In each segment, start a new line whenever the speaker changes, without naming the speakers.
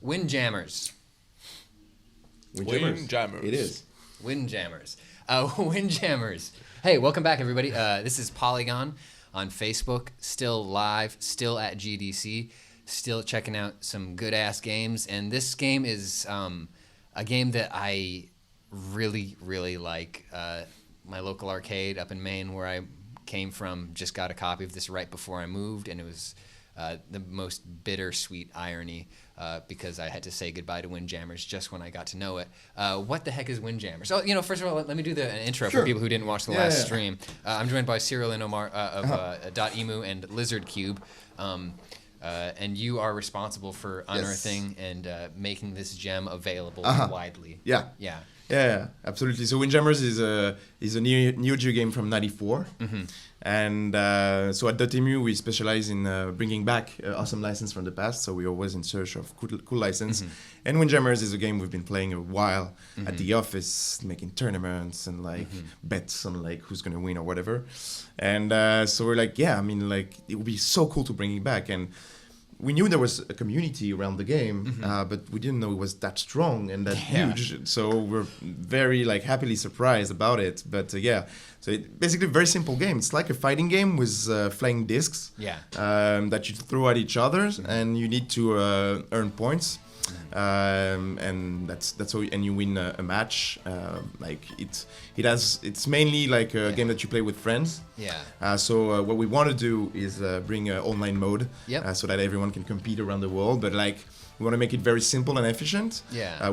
Windjammers.
Windjammers. It is.
Windjammers. Windjammers. Hey, welcome back, everybody. This is Polygon on Facebook. Still live, still at GDC, still checking out some good-ass games. And this game is a game that I really, really like. My local arcade up in Maine, where I came from, just got a copy of this right before I moved, and it was the most bittersweet irony because I had to say goodbye to Windjammers just when I got to know it. What the heck is Windjammers? Oh, first of all, let me do the intro for people who didn't watch the last stream. I'm joined by Cyril and Omar of .emu and Lizard Cube. And you are responsible for unearthing and making this gem available widely.
Yeah, absolutely. So Windjammers is a Neo Geo game from '94, and so at .emu we specialize in bringing back awesome license from the past. So we're always in search of cool license. And Windjammers is a game we've been playing a while at the office, making tournaments and bets on who's gonna win or whatever. And so we're like, it would be so cool to bring it back. And we knew there was a community around the game, but we didn't know it was that strong and that huge. So we're very happily surprised about it. But so it's basically a very simple game. It's like a fighting game with flying discs that you throw at each other, and you need to earn points. And that's how, and you win a match. It's mainly a game that you play with friends. So what we want to do is bring an online mode so that everyone can compete around the world. But we want to make it very simple and efficient.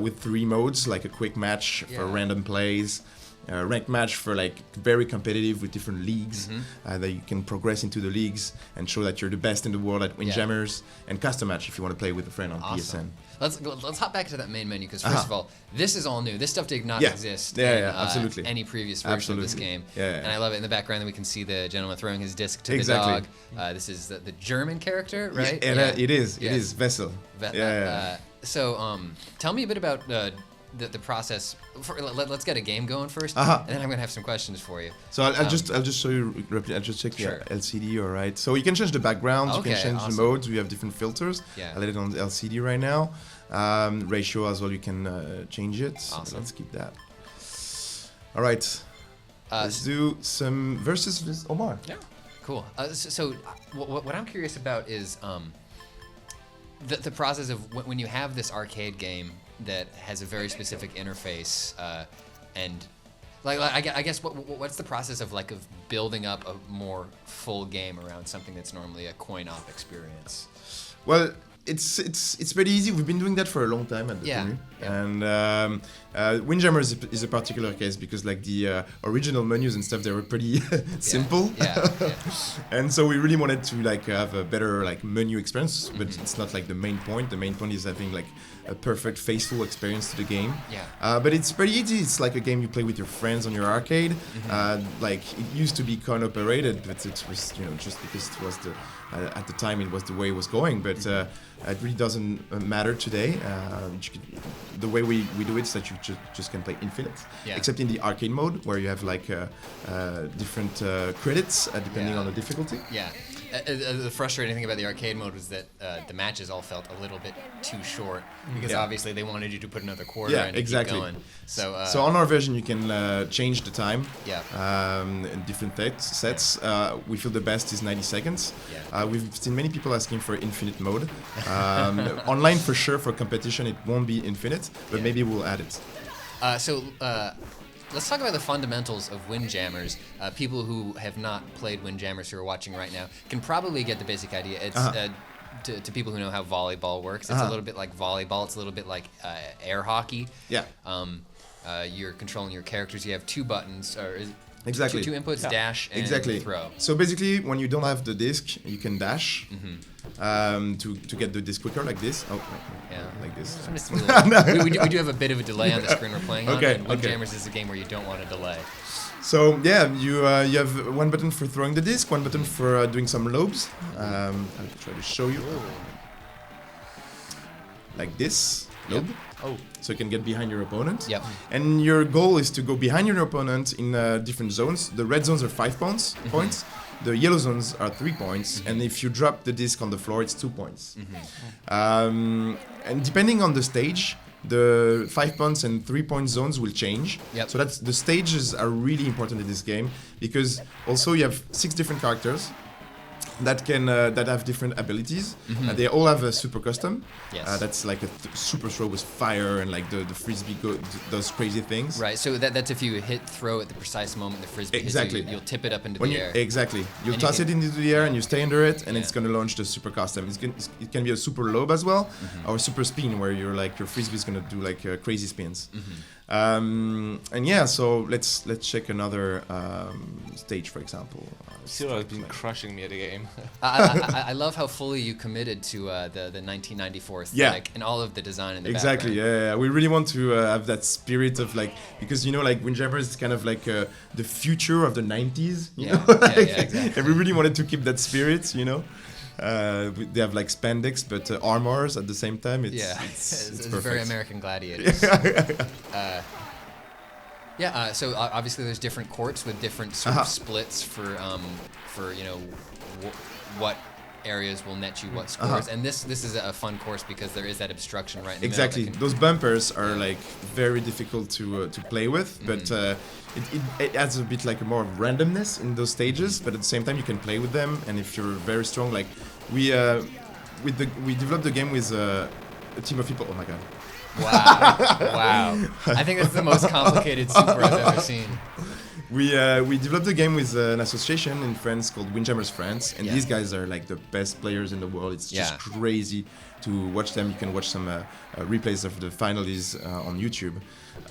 With 3 modes, like a quick match for random plays. Ranked match for very competitive with different leagues that you can progress into the leagues and show that you're the best in the world at Windjammers, and custom match if you want to play with a friend on PSN.
Let's hop back to that main menu because first of all, this is all new. This stuff did not exist in
absolutely.
Any previous version of this game. And I love it. In the background, we can see the gentleman throwing his disc to the dog. This is the German character, right?
It is Vessel.
So tell me a bit about the process. Let's get a game going first, and then I'm gonna have some questions for you.
So I'll just show you. I'll just check your LCD. All right. So you can change the backgrounds. You can change the modes. We have different filters. I let it on the LCD right now. Ratio as well. You can change it.
Awesome.
So let's keep that. All right. Let's do some versus with Omar.
Yeah. Cool. So what I'm curious about is the process of when you have this arcade game that has a very specific interface, and I guess what's the process of building up a more full game around something that's normally a coin-op experience?
Well, it's pretty easy. We've been doing that for a long time at the time. And Windjammers is a particular case because the original menus and stuff, they were pretty simple. And so we really wanted to have a better menu experience, but it's not the main point. The main point is having a perfect faithful experience to the game. But it's pretty easy. It's like a game you play with your friends on your arcade. It used to be coin operated, but it was just because it was at the time it was the way it was going. But it really doesn't matter today. The way we do it is that you just can play infinite, except in the arcade mode where you have different credits depending on the difficulty.
The frustrating thing about the arcade mode was that the matches all felt a little bit too short because obviously they wanted you to put another quarter in to keep going. So
on our version you can change the time in different sets. We feel the best is 90 seconds. We've seen many people asking for infinite mode. Online for sure, for competition it won't be infinite, but maybe we'll add it.
Let's talk about the fundamentals of Windjammers. People who have not played Windjammers who are watching right now can probably get the basic idea. It's to people who know how volleyball works. It's a little bit like volleyball. It's a little bit like air hockey. You're controlling your characters. You have 2 buttons, or
exactly
2 inputs, dash and throw.
So basically, when you don't have the disc, you can dash to get the disc quicker, like this. Like this.
We do have a bit of a delay on the screen we're playing on. And Windjammers is a game where you don't want a delay.
So you have 1 button for throwing the disc, 1 button for doing some lobes. I'll try to show you. Like this, lobe. So you can get behind your opponent. And your goal is to go behind your opponent in different zones. The red zones are 5 points. the yellow zones are 3 points, and if you drop the disc on the floor, it's 2 points. And depending on the stage, the 5 points and 3 point zones will change.
Yep.
So the stages are really important in this game, because also you have 6 different characters that can that have different abilities. They all have a super custom.
Yes.
That's like a super throw with fire, and like the frisbee does crazy things.
Right. So that's if you throw at the precise moment the frisbee
Exactly.
hits you, you'll tip it up into
When
the
you,
air.
exactly. You'll
And
toss
you
it
can-
into the air and you stay under it, and
Yeah.
it's gonna launch the super custom. It can be a super lobe as well, or super spin, where you're like your frisbee is gonna do like crazy spins. And yeah, so let's check another stage, for example.
Zero has been crushing me at the game.
I love how fully you committed to the 1994 aesthetic and all of the design in the
Exactly.
background.
Yeah. We really want to have that spirit of like, because like Windjammers is kind of like the future of the 90s. You know?
Exactly.
And we really wanted to keep that spirit. They have like spandex, but armors at the same time. It's
very
perfect.
American Gladiators. So obviously there's different courts with different sort of splits for what areas will net you what scores, and this is a fun course because there is that obstruction right in the
Exactly.
middle.
Those bumpers are like very difficult to play with, but it adds a bit like a more randomness in those stages. But at the same time, you can play with them, and if you're very strong, like we developed the game with a team of people. Oh my god.
Wow. I think that's the most complicated super I've ever seen.
We developed the game with an association in France called Windjammers France, and these guys are like the best players in the world. It's just crazy to watch them. You can watch some replays of the finalists on YouTube.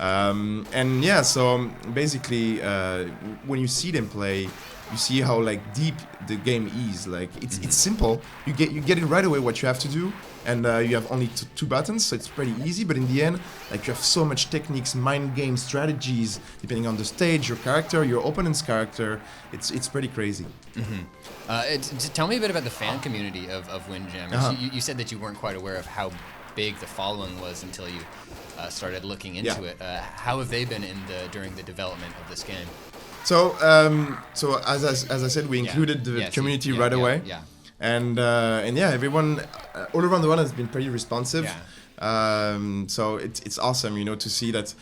And yeah, so basically, when you see them play, you see how like deep the game is. Like it's simple. You get it right away what you have to do, and you have only two buttons, so it's pretty easy. But in the end, like you have so much techniques, mind game strategies, depending on the stage, your character, your opponent's character. It's pretty crazy.
Tell me a bit about the fan community of Windjammers. You said that you weren't quite aware of how big the following was until you started looking into it. How have they been during the development of this game?
So as I said, we included the community right away.
Yeah.
And everyone all around the world has been pretty responsive. So it's awesome, to see that.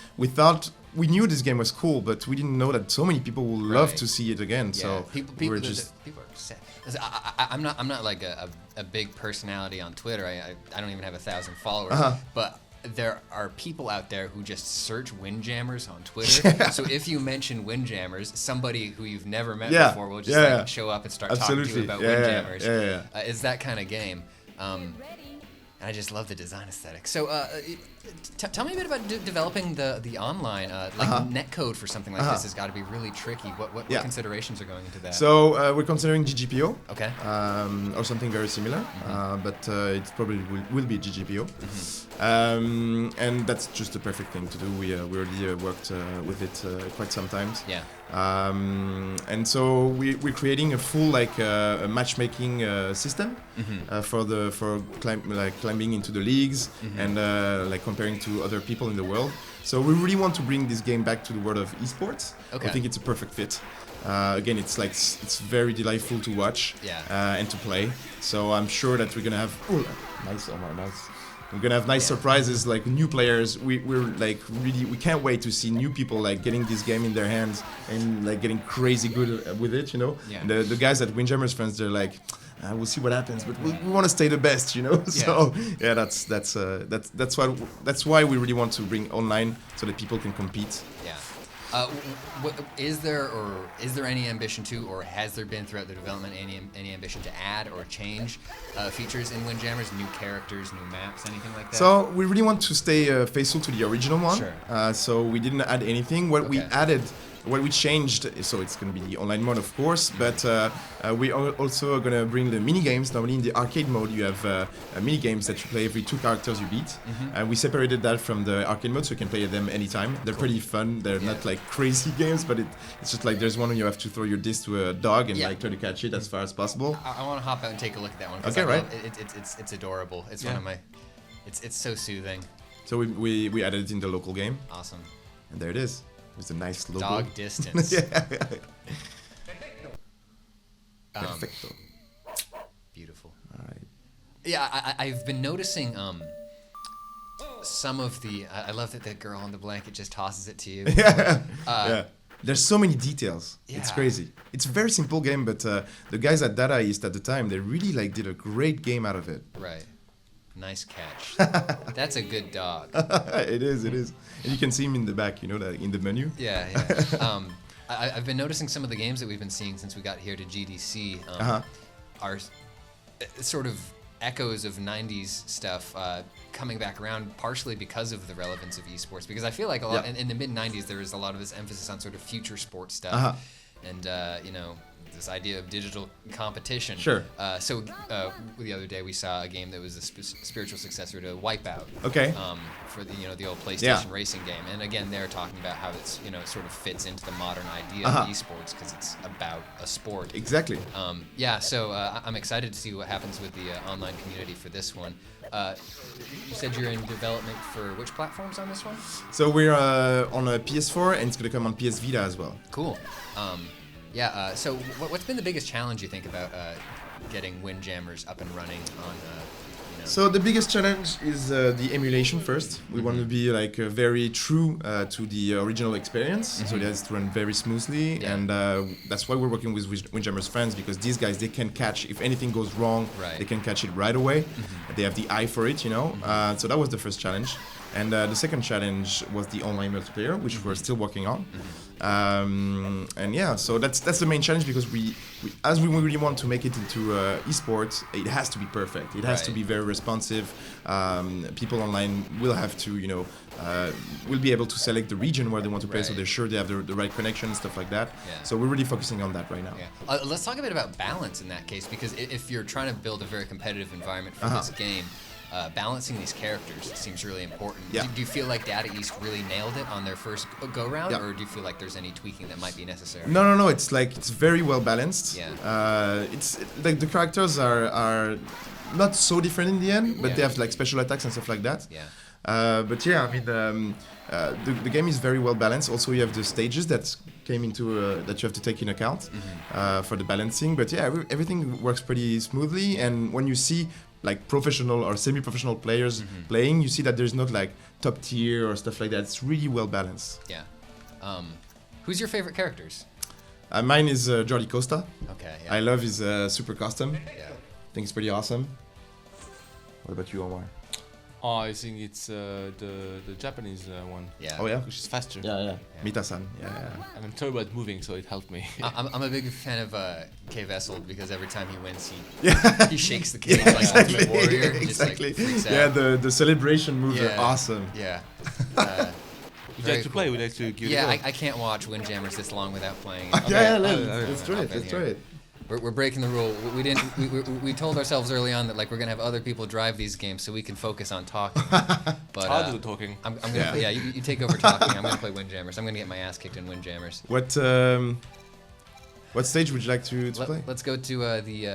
We knew this game was cool, but we didn't know that so many people would love to see it again. So
people are upset. I'm not like a big personality on Twitter. I don't even have 1,000 followers, but there are people out there who just search Windjammers on Twitter. So if you mention Windjammers, somebody who you've never met before will just show up and start talking to you about Windjammers. It's that kind of game. And I just love the design aesthetic. So tell me a bit about developing the online, netcode for something like this has got to be really tricky. What considerations are going into that?
So we're considering GGPO.
Okay.
Or something very similar, but it probably will be GGPO. And that's just the perfect thing to do. We already worked with it quite some times.
Yeah.
And so we're creating a full a matchmaking system for climbing into the leagues and comparing to other people in the world. So we really want to bring this game back to the world of esports.
Okay.
I think it's a perfect fit. Again, it's very delightful to watch and to play. So I'm sure that we're gonna have nice. We're gonna have nice surprises, like new players. We're like really, we can't wait to see new people like getting this game in their hands and like getting crazy good with it.
Yeah.
And the guys at Windjammers friends, they're like, we'll see what happens, but we want to stay the best. So yeah, that's why we really want to bring online so that people can compete.
Yeah. Is there any ambition to, or has there been throughout the development any ambition to add or change features in Windjammers, new characters, new maps, anything like that?
So we really want to stay faithful to the original one.
Sure.
So we didn't add anything. What we changed, so it's going to be the online mode, of course, but we are also going to bring the mini games. Normally in the arcade mode, you have mini games that you play every 2 characters you beat. And we separated that from the arcade mode, so you can play them anytime. They're pretty fun. They're not like crazy games, but it's just like there's one where you have to throw your disc to a dog and try to catch it as far as possible.
I want to hop out and take a look at that one.
Okay, right.
It's adorable. It's one of my. It's so soothing.
So we added it in the local game.
Awesome.
And there it is. It's a nice logo.
Dog distance.
Perfecto.
Beautiful.
All right.
Yeah, I've been noticing some of the. I love that the girl on the blanket just tosses it to you.
Yeah. There's so many details. It's
Yeah.
crazy. It's a very simple game, but the guys at Data East at the time, they really like did a great game out of it.
Right. Nice catch. That's a good dog.
It is. And you can see him in the back, in the menu.
Yeah, yeah. I've been noticing some of the games that we've been seeing since we got here to GDC are sort of echoes of 90s stuff coming back around, partially because of the relevance of esports. Because I feel like a lot in the mid 90s there was a lot of this emphasis on sort of future sports stuff, and this idea of digital competition.
Sure.
So the other day we saw a game that was a spiritual successor to Wipeout.
Okay.
For the old PlayStation racing game, and again they're talking about how it's it sort of fits into the modern idea of esports because it's about a sport.
Exactly.
So I'm excited to see what happens with the online community for this one. You said you're in development for which platforms on this one?
So we're on a PS4 and it's gonna come on PS Vita as well.
Cool. So what's been the biggest challenge you think about getting Windjammers up and running on?
So the biggest challenge is the emulation first. We want to be very true to the original experience, so it has to run very smoothly, and that's why we're working with Windjammers friends, because these guys, they can catch, if anything goes wrong, they can catch it right away. They have the eye for it, so that was the first challenge. And the second challenge was the online multiplayer, which we're still working on. So that's the main challenge, because we really want to make it into esports, it has to be perfect. It has to be very responsive. People online will have to, will be able to select the region where they want to play, so they're sure they have the right connection and stuff like that. So we're really focusing on that right now.
Let's talk a bit about balance in that case, because if you're trying to build a very competitive environment for this game, balancing these characters seems really important. Do you feel like Data East really nailed it on their first go-round, or do you feel like there's any tweaking that might be necessary?
No. It's very well balanced. It's like the characters are not so different in the end, but they have special attacks and stuff like that. The game is very well balanced. Also, you have the stages that came into that you have to take in account for the balancing. But everything works pretty smoothly. And when you see professional or semi-professional players playing, you see that there's not top tier or stuff like that. It's really well balanced.
Who's your favorite characters?
Mine is Jordi Costa.
Okay.
I love his super custom. I think it's pretty awesome. What about you, Omar?
Oh, I think it's the Japanese one.
Oh yeah?
Which is faster.
Yeah. Mita-san.
And I'm terrible at moving, so it helped me.
I'm a big fan of K Vessel, because every time he wins, he shakes the cage like Ultimate Warrior.
Exactly.
Just freaks out.
The celebration moves are awesome.
Would you like to play? Would you like to give it a go?
I can't watch Windjammers this long without playing it.
Let's try it.
We're breaking the rule. We told ourselves early on that we're gonna have other people drive these games so we can focus on talking. But
I'll do the talking.
I'm gonna play, you take over talking. I'm gonna play Windjammers. I'm gonna get my ass kicked in Windjammers.
What stage would you like to play?
Let's go to the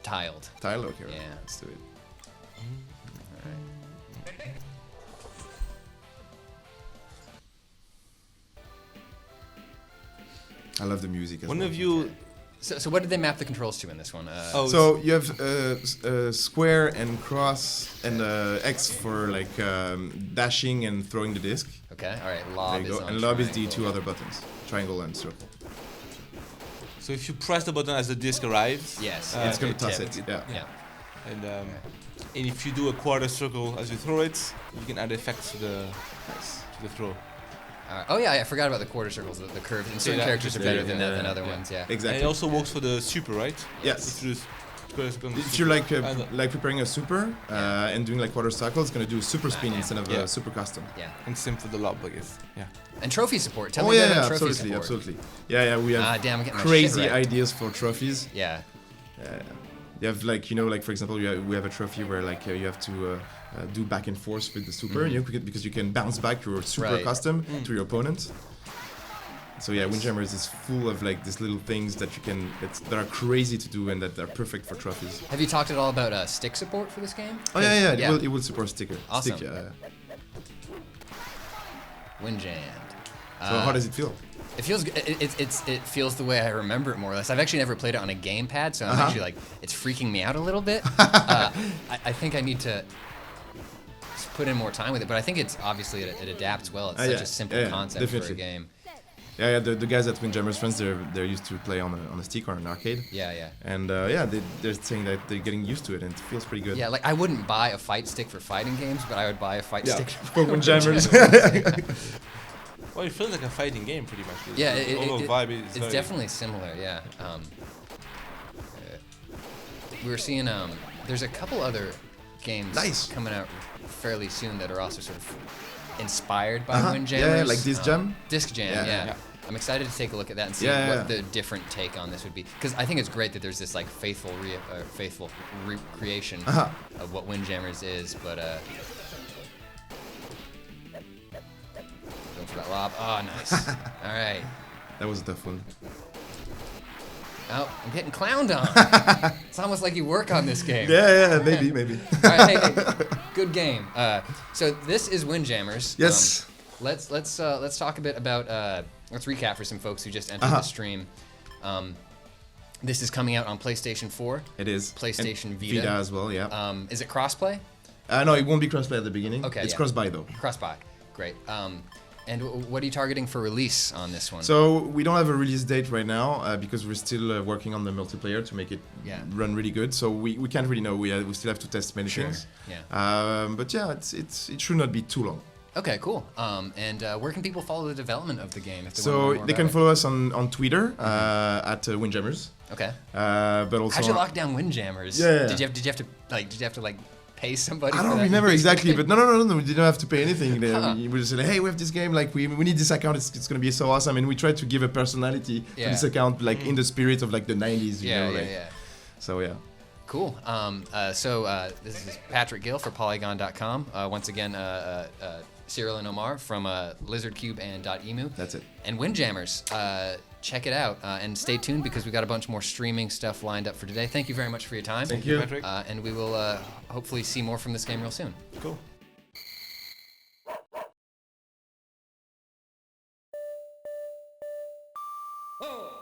tiled.
Tiled? Okay.
Yeah.
Let's do it. I love the music as well.
One of you...
So what did they map the controls to in this one?
So you have square and cross and X for dashing and throwing the disc.
Okay, all right. Lob is on
and lob is the two other buttons, triangle and circle.
So if you press the button as the disc arrives,
it's gonna toss it.
Yeah.
And if you do a quarter circle as you throw it, you can add effects to the throw.
I forgot about the quarter circles, the curves. And certain characters are better than other ones. Yeah.
Exactly.
And it also works for the super, right?
Yes. If you're preparing a super and doing quarter circle, it's gonna do a super spin instead of a super custom.
Yeah.
And same for the lob, I guess. Yeah.
And trophy support. Tell me about trophy support.
Absolutely. Yeah. We have
I'm getting my
crazy
shit right.
ideas for trophies.
Yeah.
You have for example, we have a trophy where you have to do back and forth with the super, because you can bounce back your super custom to your opponent. So Windjammers is full of these little things that that are crazy to do and that are perfect for trophies.
Have you talked at all about stick support for this game?
Oh yeah. It will support sticker.
Awesome. Windjammed.
So how does it feel?
It feels it feels the way I remember it more or less. I've actually never played it on a gamepad, so I'm actually like it's freaking me out a little bit. I think I need to just put in more time with it, but I think it's obviously it adapts well. It's such a simple concept for a game.
Yeah, the guys at Windjammers friends, they're used to play on a stick or an arcade.
Yeah.
And they're saying that they're getting used to it, and it feels pretty good.
Yeah, like I wouldn't buy a fight stick for fighting games, but I would buy a fight stick
for Windjammers.
Well, it feels like a fighting game pretty much.
Yeah,
the overall vibe is
it's definitely similar. Yeah. We were seeing there's a couple other games coming out fairly soon that are also sort of inspired by Windjammers.
Yeah, like Disc Jam.
Disc Jam, yeah. I'm excited to take a look at that and see what the different take on this would be. Because I think it's great that there's this like faithful recreation of what Windjammers is, but going for that lob. Oh, nice. All right.
That was a tough one.
Oh, I'm getting clowned on. It's almost like you work on this game.
Yeah, maybe.
All right, hey, good game. So this is Windjammers.
Yes.
Let's talk a bit about. Let's recap for some folks who just entered the stream. This is coming out on PlayStation 4.
It is.
PlayStation
and
Vita
as well. Yeah.
Is it crossplay?
No, it won't be crossplay at the beginning.
Okay.
It's cross-buy though.
Cross-buy. Great. And what are you targeting for release on this one?
So we don't have a release date right now because we're still working on the multiplayer to make it run really good. So we can't really know. We still have to test many things.
Yeah.
But yeah, it should not be too long.
Okay, cool. And where can people follow the development of the game? If they
so
want to learn more
they can
about
follow us on Twitter at Windjammers.
Okay.
But also.
How'd you lock down Windjammers?
Yeah.
Did you have to pay somebody?
I
for
don't
that?
remember exactly, but no, we didn't have to pay anything. We just said, hey, we have this game, like we need this account. It's gonna be so awesome, and we tried to give a personality to this account, like in the spirit of like the '90s. You know, like. So yeah.
Cool. This is Patrick Gill for Polygon.com. Once again, Cyril and Omar from LizardCube and .emu.
That's it.
And Windjammers. Check it out and stay tuned because we've got a bunch more streaming stuff lined up for today. Thank you very much for your time.
Thank you,
Patrick.
And we will hopefully see more from this game real soon.
Cool.
Oh.